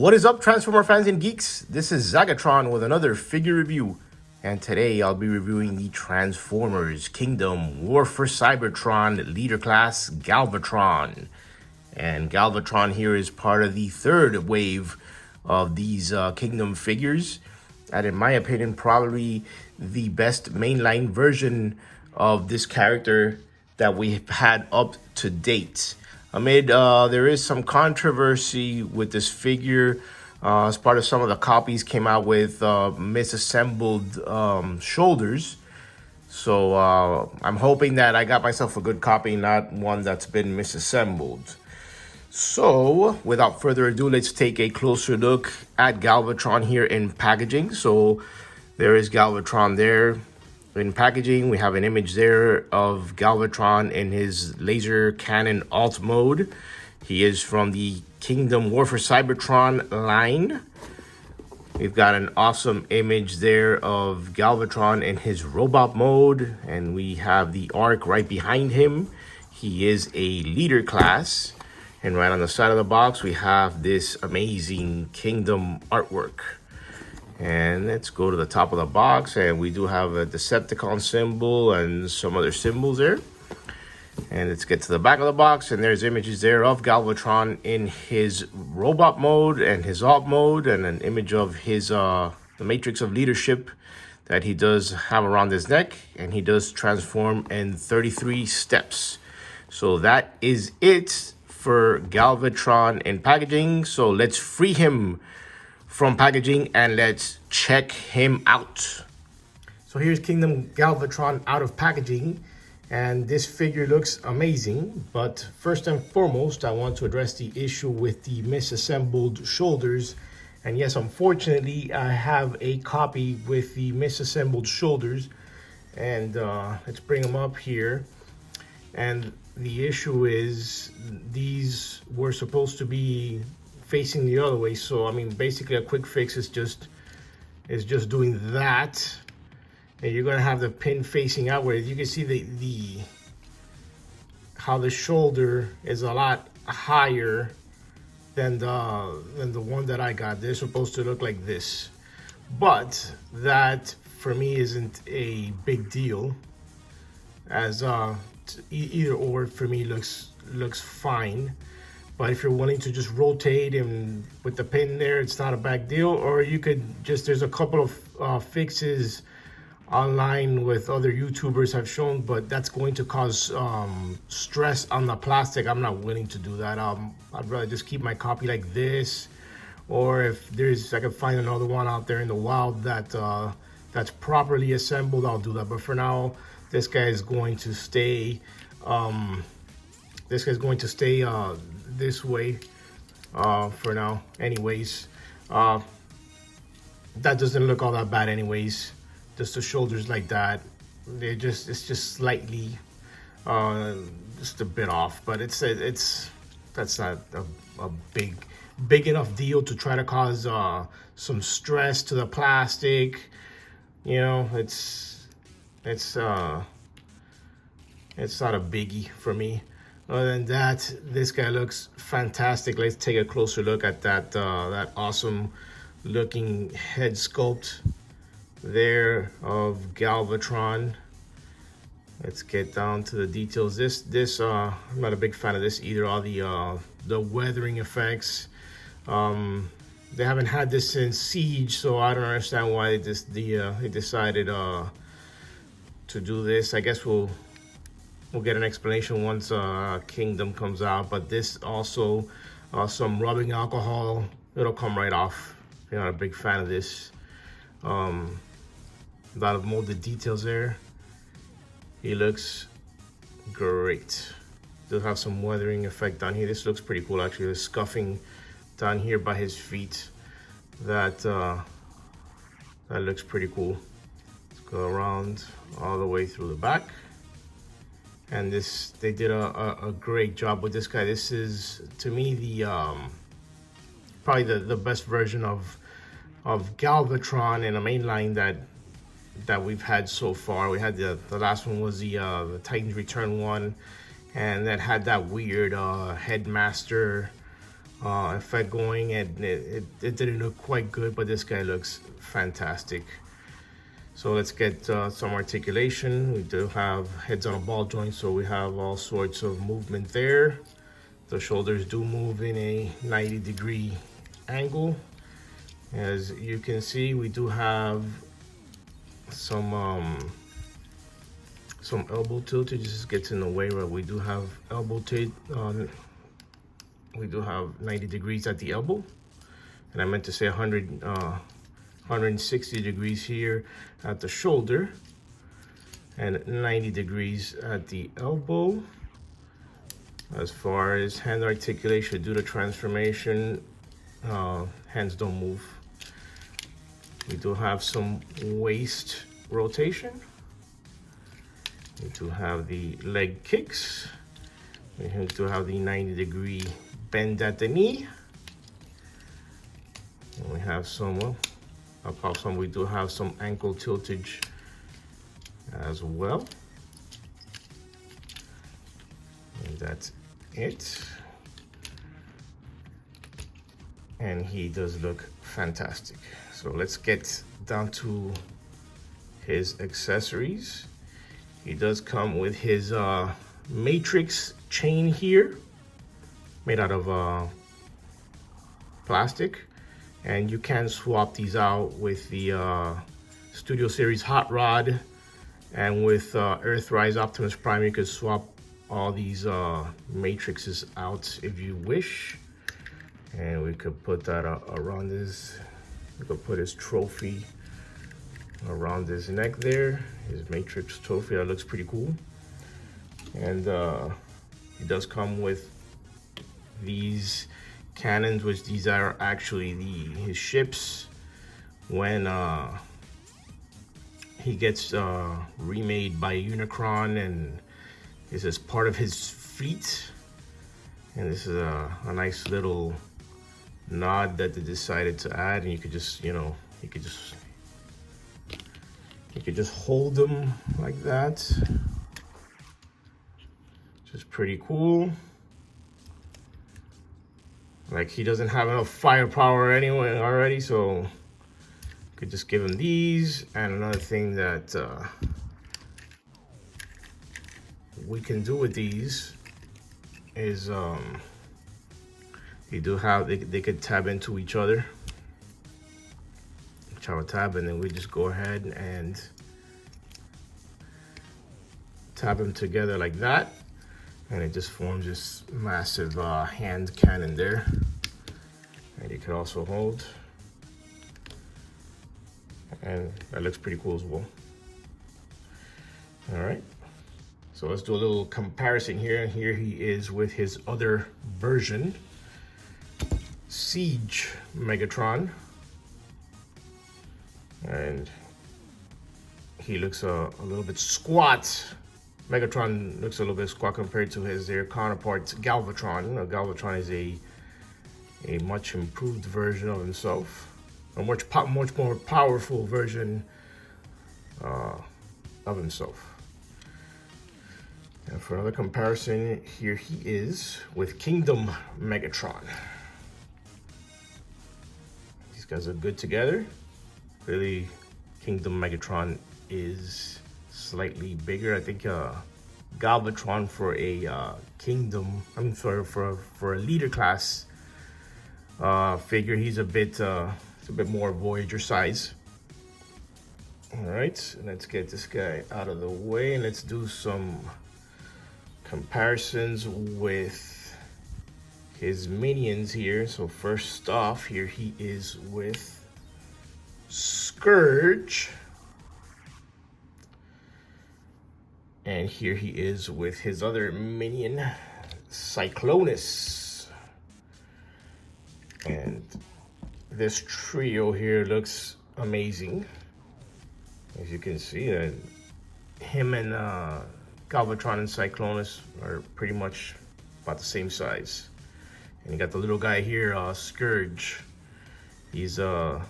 What is up, Transformer fans and geeks? This is Galvatron with another figure review, and today I'll be reviewing the Transformers Kingdom War for Cybertron Leader Class Galvatron. And Galvatron here is part of the third wave of these Kingdom figures, and in my opinion, probably the best mainline version of this character that we've had up to date. Amid there is some controversy with this figure as part of some of the copies came out with misassembled shoulders. So I'm hoping that I got myself a good copy, not one that's been misassembled. So without further ado, let's take a closer look at Galvatron here in packaging. So there is Galvatron there. In packaging, we have an image there of Galvatron in his laser cannon alt mode. He is from the Kingdom War for Cybertron line. We've got an awesome image there of Galvatron in his robot mode, and we have the arc right behind him. He is a leader class, and right on the side of the box, we have this amazing Kingdom artwork. And let's go to the top of the box, and we do have a Decepticon symbol and some other symbols there. And let's get to the back of the box, and there's images there of Galvatron in his robot mode and his alt mode, and an image of his the matrix of leadership that he does have around his neck, and he does transform in 33 steps. So that is it for Galvatron in packaging. So let's free him from packaging and let's check him out. So here's Kingdom Galvatron out of packaging, and this figure looks amazing. But first and foremost, I want to address the issue with the misassembled shoulders. And yes, unfortunately, I have a copy with the misassembled shoulders, and let's bring them up here. And the issue is these were supposed to be facing the other way. So I mean, basically a quick fix is just doing that, and you're gonna have the pin facing outward. You can see the how the shoulder is a lot higher than the one that I got. They're supposed to look like this, but that for me isn't a big deal, as either or for me looks fine. But if you're willing to just rotate and with the pin there, it's not a big deal. Or you could just, there's a couple of fixes online with other YouTubers have shown, but that's going to cause stress on the plastic. I'm not willing to do that. I'd rather just keep my copy like this. Or if I can find another one out there in the wild that that's properly assembled, I'll do that. But for now, this guy is going to stay. This way for now. Anyways, that doesn't look all that bad. Anyways, just the shoulders like that. It's just slightly, just a bit off. But that's not a big enough deal to try to cause some stress to the plastic. You know, it's not a biggie for me. Other than that, this guy looks fantastic. Let's take a closer look at that awesome looking head sculpt there of Galvatron. Let's get down to the details. I'm not a big fan of this either. All the weathering effects. They haven't had this since Siege, so I don't understand why they decided to do this. I guess we'll get an explanation once Kingdom comes out. But this also, some rubbing alcohol, it'll come right off. If you're not a big fan of this. A lot of molded details there. He looks great. Does have some weathering effect down here. This looks pretty cool actually. The scuffing down here by his feet. That looks pretty cool. Let's go around all the way through the back. And they did a great job with this guy. This is, to me, the probably the best version of Galvatron in a mainline that we've had so far. We had the last one was the Titans Return one, and that had that weird headmaster effect going, and it didn't look quite good, but this guy looks fantastic. So let's get some articulation. We do have heads on a ball joint, so we have all sorts of movement there. The shoulders do move in a 90-degree angle. As you can see, we do have some elbow tiltage. Just gets in the way, but we do have elbow tilt. We do have 90 degrees at the elbow, and I meant to say 160 degrees here at the shoulder, and 90 degrees at the elbow. As far as hand articulation, due to transformation, hands don't move. We do have some waist rotation. We do have the leg kicks. We do have the 90-degree bend at the knee. And we have some, we do have some ankle tiltage as well. And that's it. And he does look fantastic. So let's get down to his accessories. He does come with his matrix chain here, made out of plastic, and you can swap these out with the Studio Series Hot Rod, and with Earthrise Optimus Prime. You could swap all these matrices out if you wish, and we could put that around this. We could put his trophy around his neck there, his matrix trophy. That looks pretty cool. And it does come with these cannons, which these are actually his ships when he gets remade by Unicron, and this is part of his fleet. And this is a nice little nod that they decided to add, and you could just, you could just hold them like that. Which is pretty cool. Like, he doesn't have enough firepower anyway already, so you could just give him these. And another thing that we can do with these is they could tab into each other. Each other tab, and then we just go ahead and tab them together like that, and it just forms this massive hand cannon there. And you can also hold, and that looks pretty cool as well. All right, so let's do a little comparison here. Here he is with his other version, Siege Megatron, and he looks a little bit squat. Megatron looks a little bit squat compared to their counterparts, Galvatron. Galvatron is a much improved version of himself, a much more powerful version of himself. And for another comparison, here he is with Kingdom Megatron. These guys are good together. Really, Kingdom Megatron is slightly bigger. I think Galvatron for a Kingdom, for a leader class figure, he's it's a bit more Voyager size. All right, let's get this guy out of the way, and let's do some comparisons with his minions here. So first off, here he is with Scourge, and here he is with his other minion, Cyclonus. And this trio here looks amazing. As you can see, him and Galvatron and Cyclonus are pretty much about the same size. And you got the little guy here, Scourge. He's the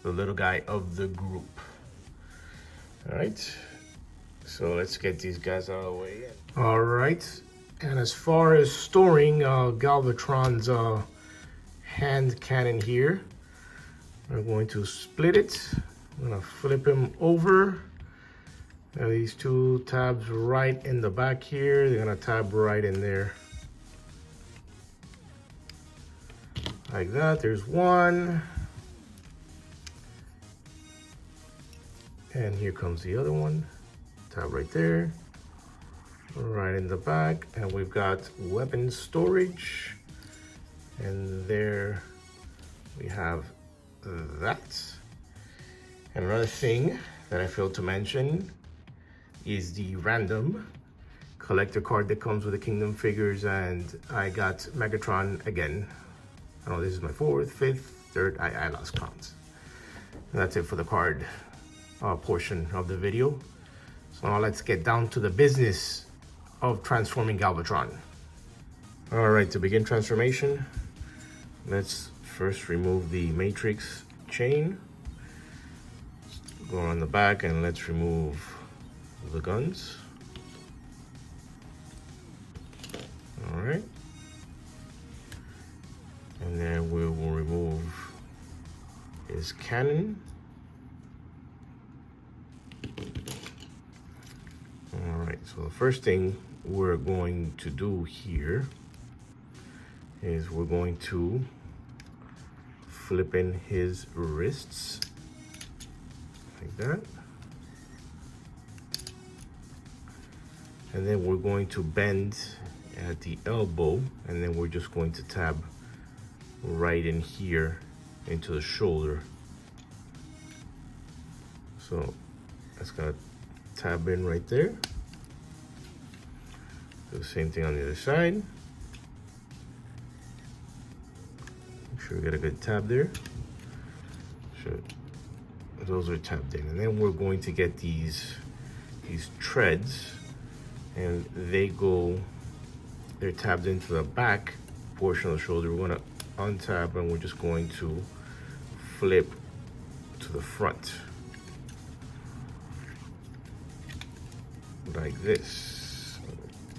little guy of the group. All right, so let's get these guys out of the way. All right, and as far as storing Galvatron's hand cannon here. We're going to split it. I'm gonna flip him over. Now these two tabs right in the back here, they're gonna tab right in there. Like that, there's one. And here comes the other one. Tab right there, right in the back. And we've got weapon storage. And there we have that. And another thing that I failed to mention is the random collector card that comes with the Kingdom figures, and I got Megatron again. I don't know, this is my fourth, fifth, third, I lost count. And that's it for the card portion of the video. So now let's get down to the business of transforming Galvatron. All right, to begin transformation, let's first remove the matrix chain. Go on the back and let's remove the guns. All right. And then we will remove his cannon. All right, so the first thing we're going to do here is we're going to flip in his wrists like that. And then we're going to bend at the elbow, and then we're just going to tab right in here into the shoulder. So that's gonna tab in right there. Do the same thing on the other side. Make sure we get a good tab there. So those are tabbed in. And then we're going to get these treads, and they're tabbed into the back portion of the shoulder. We're gonna untab, and we're just going to flip to the front like this.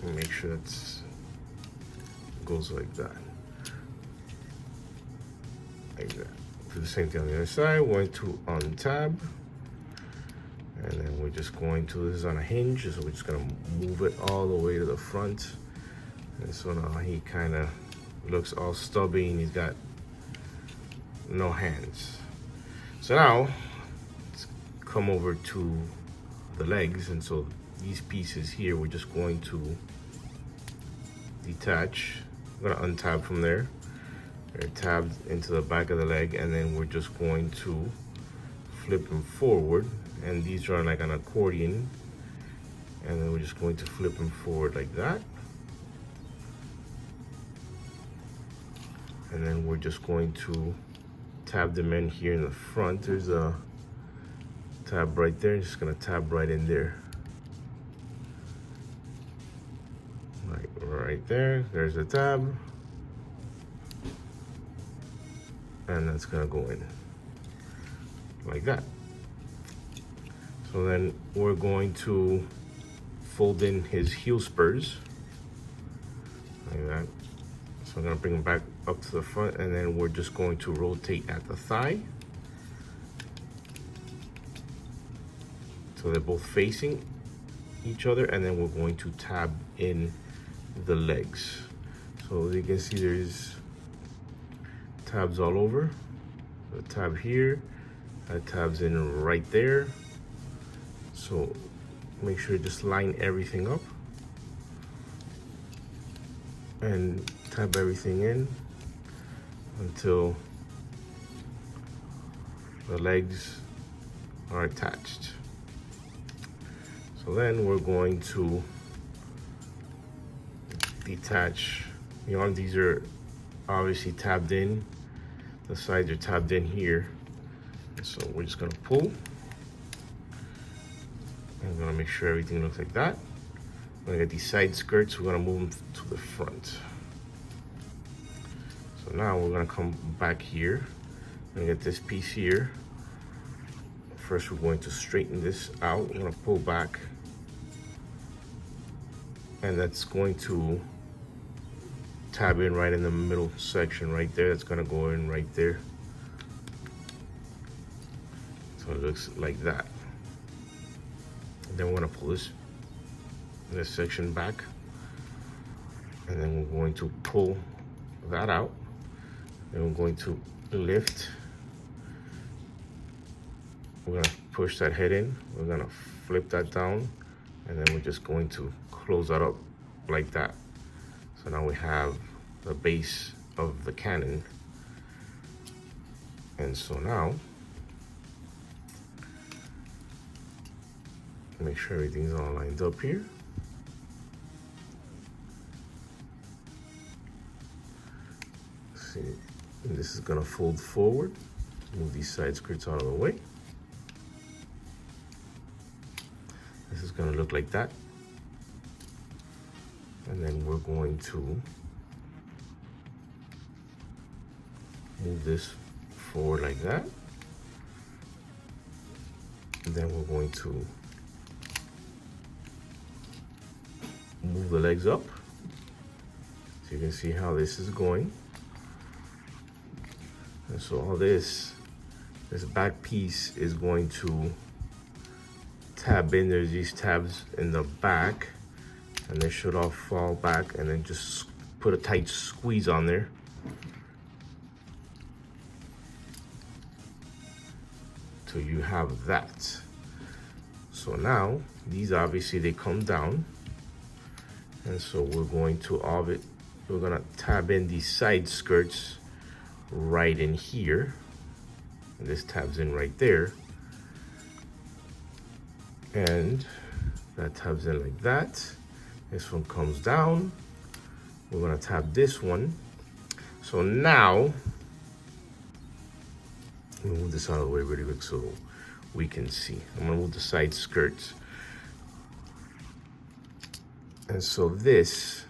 Make sure it goes like that. Like that. Do the same thing on the other side. We're going to untab, and then we're just going to, this is on a hinge, so we're just gonna move it all the way to the front. And so now he kind of looks all stubby and he's got no hands. So now let's come over to the legs, and so these pieces here we're just going to detach. I'm gonna untab from there. They're tabbed into the back of the leg, and then we're just going to flip them forward, and these are like an accordion, and then we're just going to flip them forward like that. And then we're just going to tab them in here in the front. There's a tab right there. Just gonna tab right in there. Like right there, there's a tab. And that's gonna go in like that. So then we're going to fold in his heel spurs like that. So I'm gonna bring them back up to the front, and then we're just going to rotate at the thigh. So they're both facing each other, and then we're going to tab in the legs. So as you can see, there's tabs all over. The tab here, that tabs in right there. So make sure you just line everything up and tab everything in until the legs are attached. So then we're going to detach. These are obviously tabbed in. The sides are tabbed in here. So we're just gonna pull. I'm gonna make sure everything looks like that. I'm gonna get these side skirts, we're gonna move them to the front. So now we're gonna come back here. We're gonna get this piece here. First, we're going to straighten this out. We're gonna pull back. And that's going to tab in right in the middle section right there. That's gonna go in right there. So it looks like that. And then we're gonna pull this section back, and then we're going to pull that out. Then we're going to lift. We're gonna push that head in. We're gonna flip that down, and then we're just going to close that up like that. So now we have the base of the cannon. And so now, make sure everything's all lined up here. See, and this is gonna fold forward. Move these side skirts out of the way. This is gonna look like that. And then we're going to move this forward like that. And then we're going to move the legs up. So you can see how this is going. And so all this back piece is going to tab in. There's these tabs in the back, and they should all fall back, and then just put a tight squeeze on there. So you have that. So now these obviously they come down, and so we're going to we're gonna tab in these side skirts right in here, and this tabs in right there, and that tabs in like that. This one comes down. We're gonna tab this one. So now, let me move this out of the way really quick so we can see. I'm gonna move the side skirts. And so this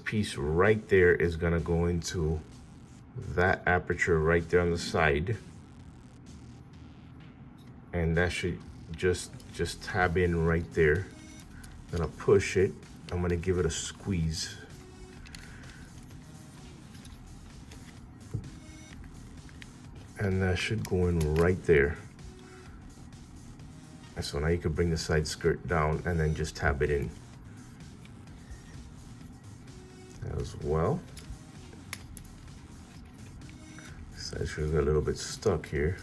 piece right there is gonna go into that aperture right there on the side. And that should just tab in right there. I'm gonna push it. I'm gonna give it a squeeze. And that should go in right there. And so now you can bring the side skirt down and then just tab it in as well. Side skirt got a little bit stuck here.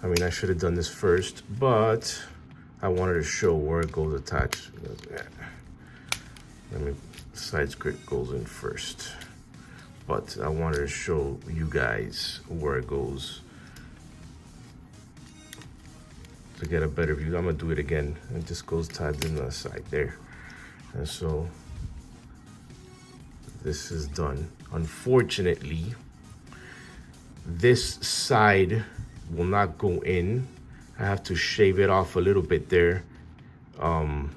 I mean, I should have done this first, but I wanted to show where it goes attached. Let me, side skirt goes in first. But I wanted to show you guys where it goes to get a better view. I'm gonna do it again. It just goes tabbed in the side there. And so this is done. Unfortunately, this side will not go in. I have to shave it off a little bit there. A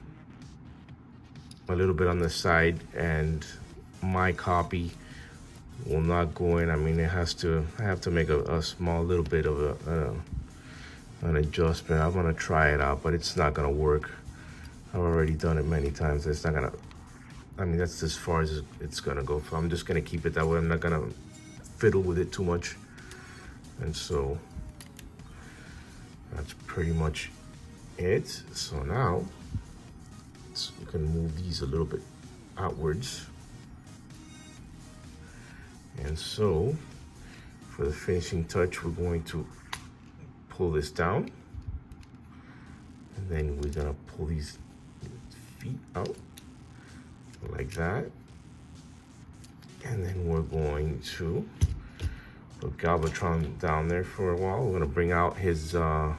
little bit on the side, and my copy will not go in. I mean, I have to make a small little bit of an adjustment. I'm gonna try it out, but it's not gonna work. I've already done it many times. It's not gonna, I mean, that's as far as it's gonna go. So I'm just gonna keep it that way. I'm not gonna fiddle with it too much. And so that's pretty much it. So now you can move these a little bit outwards. And so for the finishing touch, we're going to pull this down, and then we're gonna pull these feet out like that. And then we're going to put Galvatron down there for a while. We're gonna bring out his arm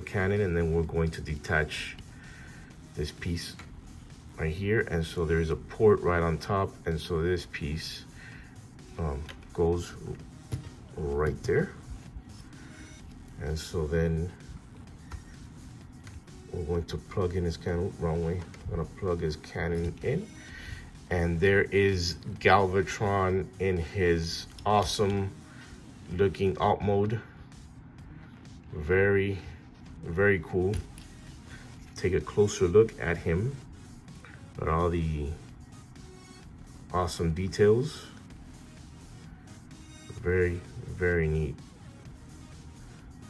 cannon, and then we're going to detach this piece right here. And so there's a port right on top, and so this piece goes right there. And so then we're going to plug in his cannon, wrong way. I'm gonna plug his cannon in. And there is Galvatron in his awesome looking alt mode. Very, very cool. Take a closer look at him. But all the awesome details. Very, very neat.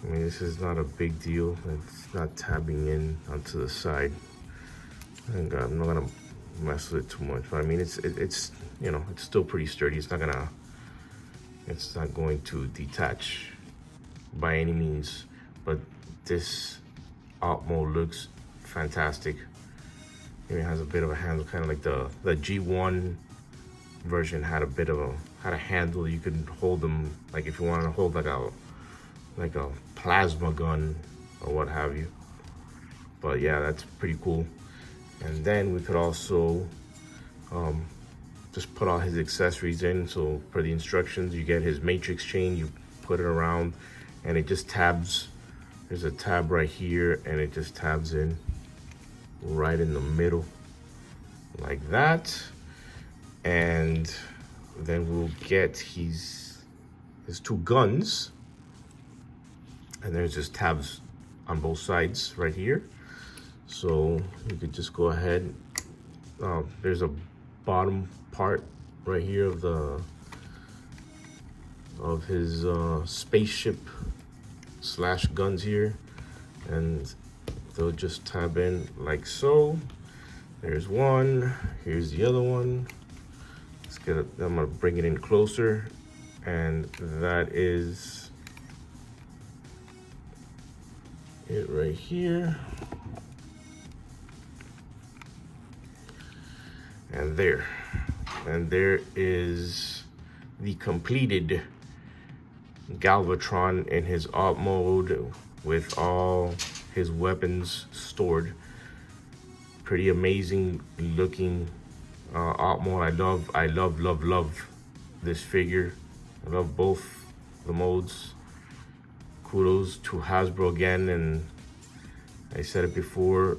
I mean, this is not a big deal. It's not tabbing in onto the side. And I'm not gonna mess with it too much. But I mean, it's you know, it's still pretty sturdy. It's not going to detach by any means. But this alt mode looks fantastic. It has a bit of a handle, kind of like the G1 version had a handle. You could hold them, like if you wanted to hold like a plasma gun or what have you. But yeah, that's pretty cool. And then we could also just put all his accessories in. So per the instructions, you get his matrix chain, you put it around, and it just tabs. There's a tab right here, and it just tabs in right in the middle like that. And then we'll get his two guns, and there's just tabs on both sides right here. So you could just go ahead. There's a bottom part right here of his spaceship / guns here, and they'll just tab in like so. There's one, here's the other one. Let's get it, I'm gonna bring it in closer, and that is it right here. And there is the completed Galvatron in his alt mode with all his weapons stored. Pretty amazing looking alt mode. I love this figure. I love both the modes. Kudos to Hasbro again, and I said it before,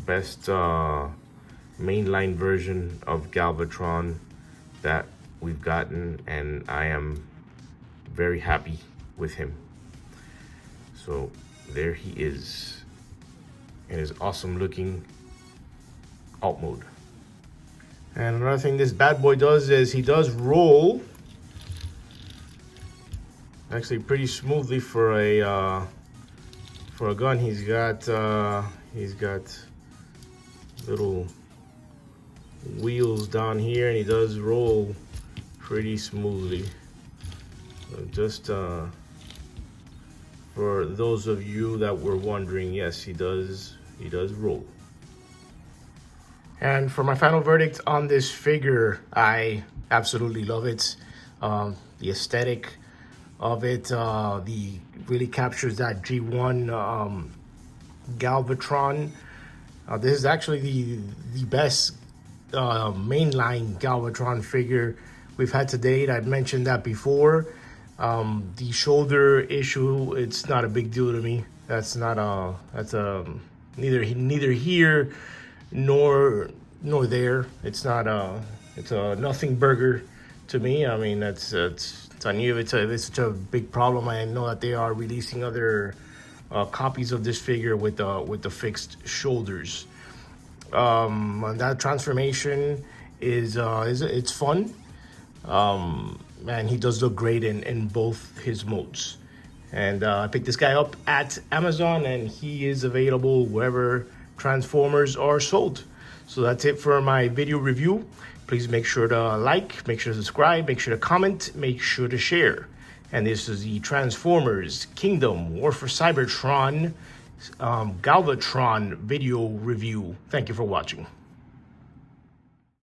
best mainline version of Galvatron that we've gotten, and I am very happy with him. So there he is in his awesome looking alt mode. And another thing this bad boy does is he does roll actually pretty smoothly for a gun. He's got little wheels down here, and he does roll pretty smoothly. So just for those of you that were wondering, yes, he does roll. And for my final verdict on this figure, I absolutely love it. The aesthetic of it, really captures that G1 Galvatron. This is actually the best mainline Galvatron figure we've had to date. I'd mentioned that before. The shoulder issue, it's not a big deal to me. That's neither here nor there. It's a nothing burger to me. I mean, it's such a big problem. I know that they are releasing other copies of this figure with the fixed shoulders. And that transformation it's fun. And he does look great in both his modes. And I picked this guy up at Amazon, and he is available wherever Transformers are sold. So that's it for my video review. Please make sure to like, make sure to subscribe, make sure to comment, make sure to share. And this is the Transformers Kingdom War for Cybertron Galvatron video review. Thank you for watching.